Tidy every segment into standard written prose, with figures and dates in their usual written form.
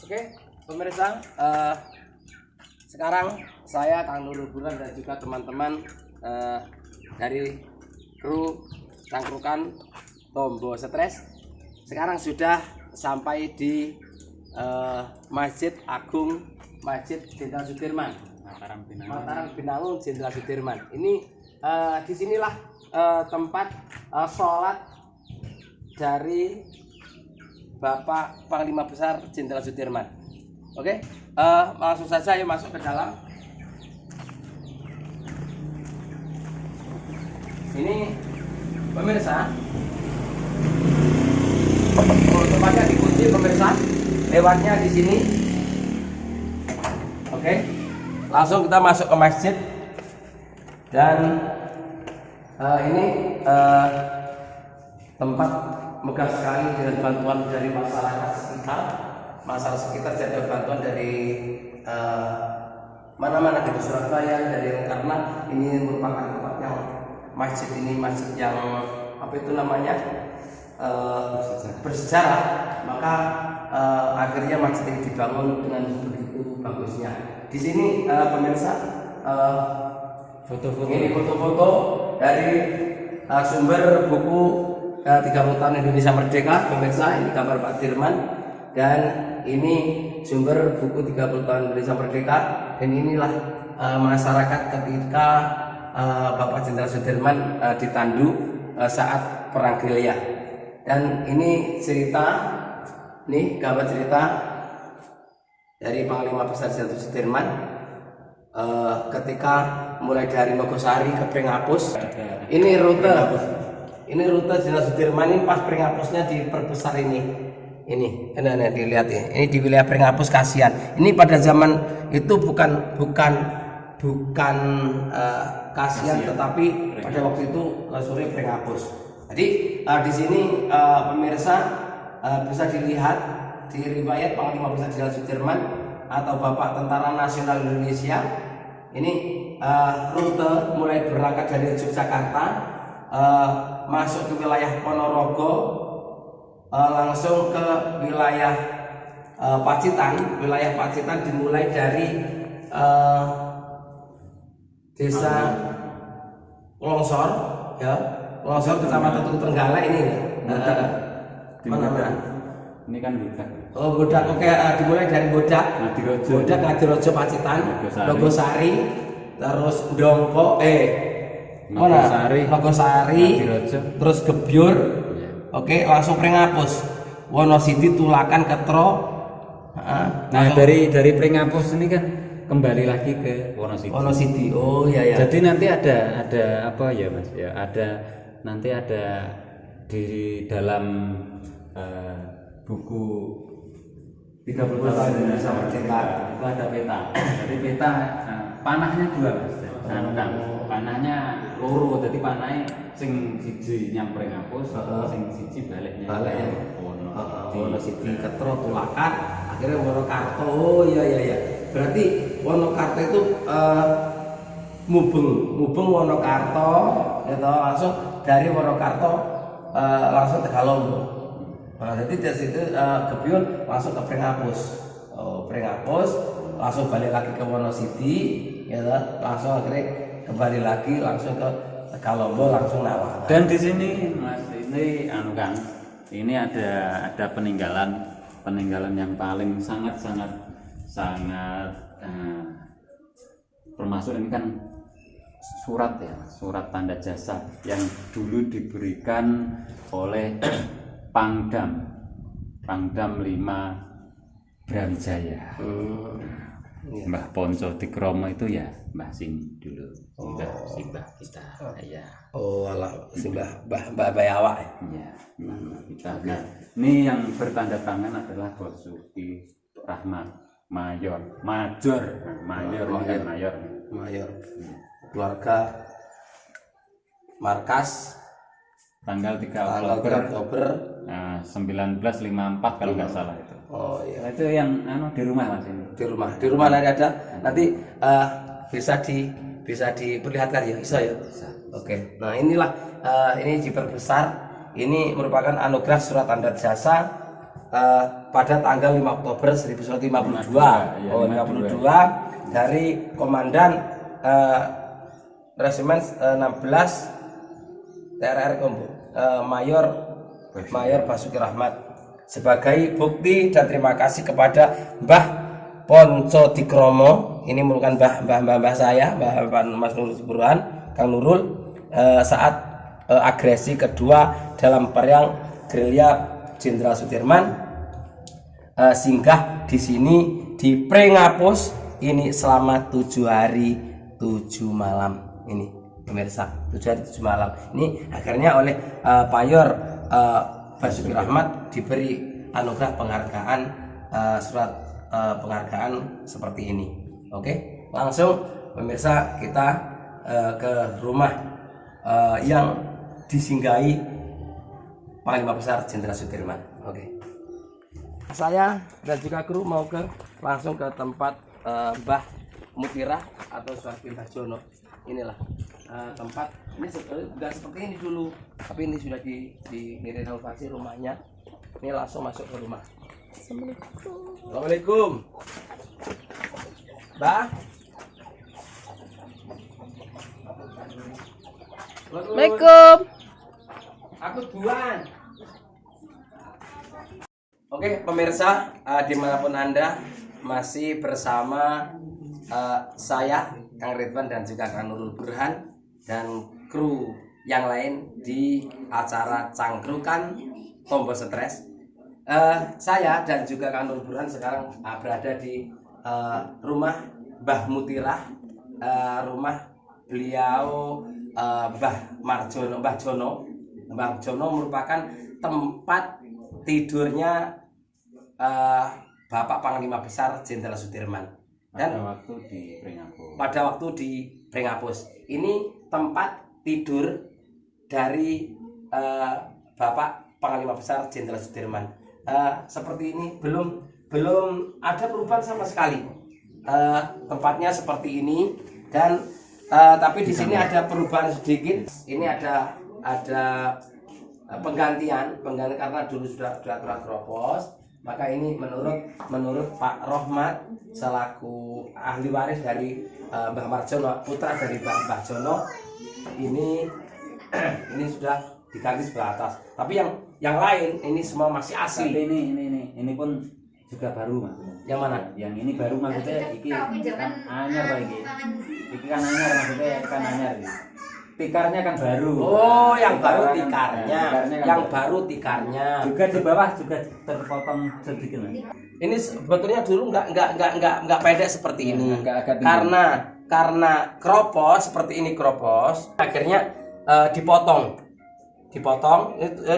Oke, pemirsa, sekarang saya Kang Nurul Bulan dan juga teman-teman dari kru Cangkrukan Tombo Stres sekarang sudah sampai di Masjid Agung Masjid Jenderal Sudirman, Mataram Binangun Jenderal Sudirman. Ini disinilah tempat sholat dari Bapak Panglima Besar Jenderal Sudirman. Oke, langsung saja ayo masuk ke dalam. Ini pemirsa, tempatnya dikunci pemirsa, lewatnya di sini. Oke, langsung kita masuk ke masjid dan ini tempat megah sekali dengan bantuan dari masyarakat sekitar jadi bantuan dari mana-mana dari Surabaya, dari karena ini merupakan tempat yang masjid yang apa itu namanya bersejarah, maka akhirnya masjid ini dibangun dengan begitu bagusnya. Di sini pemirsa foto-foto dari sumber buku 30 tahun Indonesia Merdeka, pemirsa. Ini gambar Pak Dirman dan ini sumber buku 30 tahun Indonesia Merdeka. Dan inilah masyarakat ketika Bapak Jenderal Sudirman ditandu saat Perang Gerilya. Dan ini cerita, nih gambar cerita dari Panglima Besar Jenderal Sudirman ketika mulai dari Nogosari ke Pringapus. Ini rute Jenderal Sudirman. Ini pas Pringapusnya diperbesar ini dilihat ya. Ini di wilayah Pringapus Kasihan. Ini pada zaman itu bukan Kasihan, tetapi pada waktu itu sore Pringapus. Jadi di sini pemirsa bisa dilihat di riwayat Panglima Besar Jenderal Sudirman atau Bapak Tentara Nasional Indonesia. Ini rute mulai berangkat dari Yogyakarta, masuk ke wilayah Ponorogo, langsung ke wilayah Pacitan. Wilayah Pacitan dimulai dari desa Longsor, ya, Longsor kecamatan Tenggala ini. Ini kan Bodak. Oh, Bodak. Oke, dimulai dari Bodak, Ngadirojo, Pacitan, Nogosari, terus Ndongko, Nogosari, terus Gebyur. Oke, langsung Pringapus, Wonosidi, Tulakan, Ketro. Nah, dari Pringapus ini kan kembali lagi ke Wonosidi. Oh iya ya. Jadi nanti ada apa ya Mas? Ya nanti ada di dalam buku 30 tahun Indonesia Merdeka itu ada peta. Jadi peta panahnya dua Mas. Panahnya loro, jadi panahnya sing siji nyang Pringapus, sing siji baliknya Wonosidi, Ketro, Tulakan, akhirnya Wonokarto. Oh iya. Berarti Wonokarto itu mubeng Wonokarto, itu langsung dari Wonokarto langsung Tegalombo. Nah, jadi dari situ Gebyur langsung ke Pringapus. Pringapus langsung balik lagi ke Wonosidi, ya, langsung akhirnya kembali lagi langsung ke Tegalombo, langsung Nawang. Dan di sini Mas, ini kan, ini ada peninggalan yang paling sangat termasuk ini kan surat tanda jasa yang dulu diberikan oleh Pangdam 5 Brawijaya. Mbah Ponco Tikromo itu ya Mbah sini dulu. Simbah kita. Ya. Oh, alah Simbah Mbah Bayawa. Ya, Mbah kita. Nah, ini yang bertanda tangan adalah Basuki Rahmat Mayor. Keluarga Markas tanggal 3 Oktober 1954 kalau nggak salah itu. Oh iya. Nah, itu yang di rumah Mas ini. Di rumah nanti ada. Nanti bisa diperlihatkan ya, bisa ya. Oke. Nah, inilah ini diperbesar. Ini merupakan anugerah surat tanda jasa pada tanggal 5 Oktober 1952. Iya, Oh, 52 dari Komandan Resimen 16 TRR Kombo, Mayor Basuki Rahmat, sebagai bukti dan terima kasih kepada Mbah Ponco Dikromo. Ini merupakan mbah saya, Mbah Mas Nurul Burhan, Kang Nurul, saat agresi kedua dalam perang gerilya Jenderal Sudirman, singgah di sini di Prengapus ini selama 7 hari 7 malam. Ini pemirsa, 7 hari 7 malam. Ini akhirnya oleh Mayor Basuki Rahmat diberi anugerah penghargaan, surat penghargaan seperti ini. Oke, langsung pemirsa kita ke rumah yang disinggahi Panglima Besar Jenderal Sudirman. Oke, saya dan juga kru mau langsung ke tempat Mbah Mutirah atau Suharti Mbah Jono. Inilah tempat, ini sudah seperti ini dulu, tapi ini sudah direnovasi rumahnya. Ini langsung masuk ke rumah. Assalamualaikum, Mbah. Assalamualaikum. Aku duluan. Oke pemirsa, dimanapun Anda masih bersama saya Kang Ridwan dan juga Kang Nurul Burhan dan kru yang lain di acara Cangkrukan Tombo Stres. Saya dan juga Kang Nurul Burhan sekarang berada di rumah Mbah Mutirah, rumah beliau Mbah Jono merupakan tempat tidurnya Bapak Panglima Besar Jenderal Sudirman. Dan pada waktu di Prengapus ini tempat tidur dari Bapak Panglima Besar Jenderal Sudirman. Seperti ini, belum ada perubahan sama sekali. Tempatnya seperti ini dan tapi di sini ada perubahan sedikit. Ini ada penggantian karena dulu sudah keropos. Maka ini menurut Pak Rohmat selaku ahli waris dari Mbah Marjono, putra dari Mbah Jono, ini sudah diganti sebelah atas. Tapi yang lain ini semua masih asli. Tapi ini pun juga baru Mas. Yang mana? Yang ini baru maksudnya iki kan anyar Pak iki. Iki kan anyar maksudnya kan anyar iki. Tikarnya kan baru. Oh, yang baru Tikarnya tikarnya. kan Yang baru tikarnya. Juga di bawah juga terpotong sedikit Mas. Ini sebetulnya dulu nggak pendek seperti ini. Agak tinggi. Karena kropos seperti ini kropos, akhirnya dipotong.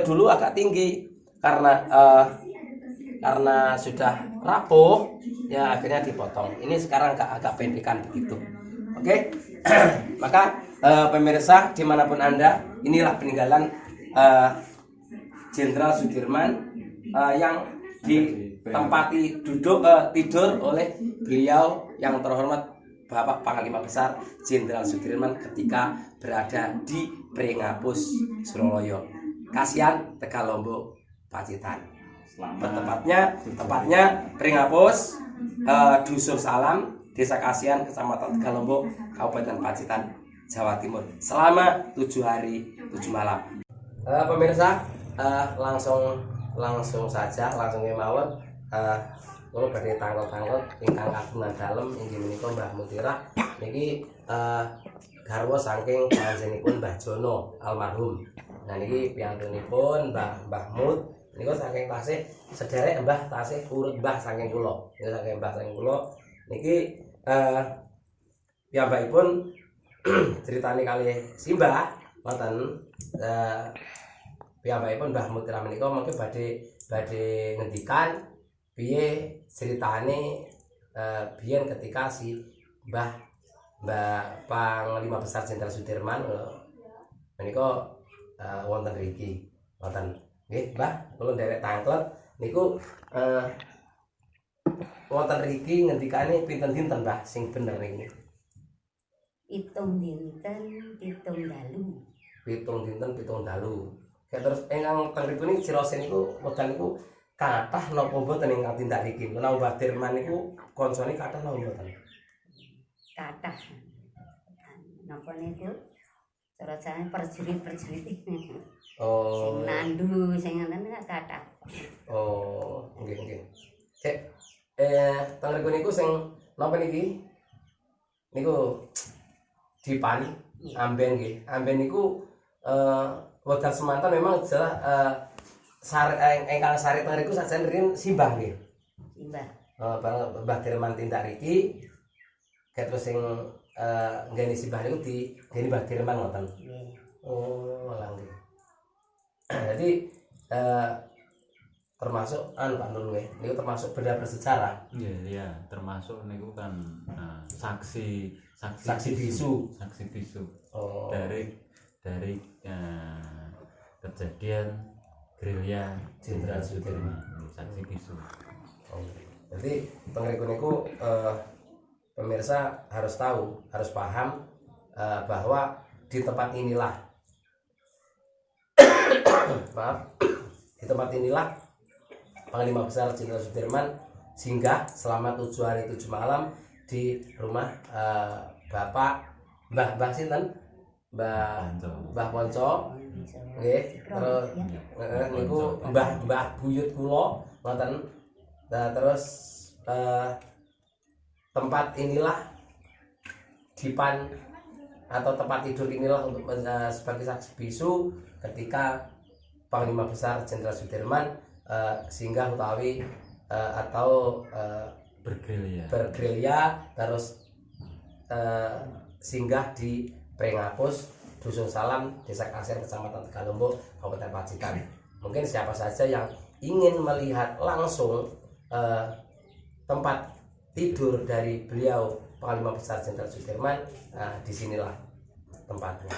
Dulu agak tinggi karena sudah rapuh, ya akhirnya dipotong. Ini sekarang agak pendekan begitu. Oke, maka pemirsa dimanapun Anda, inilah peninggalan Jenderal Sudirman yang ditempati tidur oleh beliau yang terhormat Bapak Panglima Besar Jenderal Sudirman ketika berada di Prengapus Suralaya, Kasihan, Tegalombok, Pacitan. Tepatnya Prengapus, Dusun Salam, Desa Kasihan, Kecamatan Tegalombok, Kabupaten Pacitan, Jawa Timur, selama 7 hari 7 malam. Pemirsa, langsung saja kemawon kalau badhe tanggal ingkang kagungan dalem inggih menika Mbah Mutirah niki garwa saking panjenenganipun Mbah Jono almarhum. Nah niki piyantunipun Mbah Mut niku saking tasih sederek Mbah tasih urut Mbah saking kula. Niku saking Mbah saking kula niki piyambakipun ceritane kalih simbah wonten piyambakipun Mbah Mutirah menika mungkin badhe ngendikan piye ceritane biyen ketika si Mbah Panglima Besar Jenderal Sudirman menika wonten mriki wonten nggih Mbah kula nderek tangklet niku wonten mriki ngendikane pinten dinten Mbah sing bener niki? Pitung dinten pitung dalu. Pitung dinten pitung dalu. Terus ingkang teng mriku niki Cirose niku wekdal niku kathah napa mboten ingkang tindak niki? Menawi Mbah Dirman niku koncone kathah napa mboten? Kathah. Napa niku? Cara jane perjurit-perjurit. Oh. Sing nandu sing ngoten kathah. Oh, nggih. Cek teng mriku niku sing napa niki? Niku dipan amben nggih. Amben niku wekdal semanten memang adalah engkang sari teng mriku sajen rin simbah nggih. Simbah. Mbah Dirman tindak riki terus sing nggene simbah niku di nggene Mbah Dirman ngoten. Nggih. Oh, alah nggih. Jadi termasuk Pak Nur nggih, niku termasuk benda bersejarah. Iya, termasuk niku kan saksi bisu. Saksi bisu. Oh. Dari kejadian gerilya Jenderal Sudirman. Saksi bisu. Oh. Jadi tengriku niku pemirsa harus tahu, harus paham bahwa di tempat inilah maaf, di tempat inilah Panglima Besar Jenderal Sudirman singgah selama 7 hari 7 malam di rumah Bapak Mbah sinten? Mbah Ponco. Nggih, terus niku Mbah buyut kula ngoten. Nah, terus tempat inilah dipan atau tempat tidur inilah untuk sebagai saksi bisu ketika Panglima Besar Jenderal Sudirman singgah utawi atau bergerilya terus singgah di Prengapus Dusun Salam Desa Kasir Kecamatan Tegalombo Kabupaten Pacitan. Mungkin siapa saja yang ingin melihat langsung tempat tidur dari beliau Panglima Besar Jenderal Sudirman, disinilah tempatnya.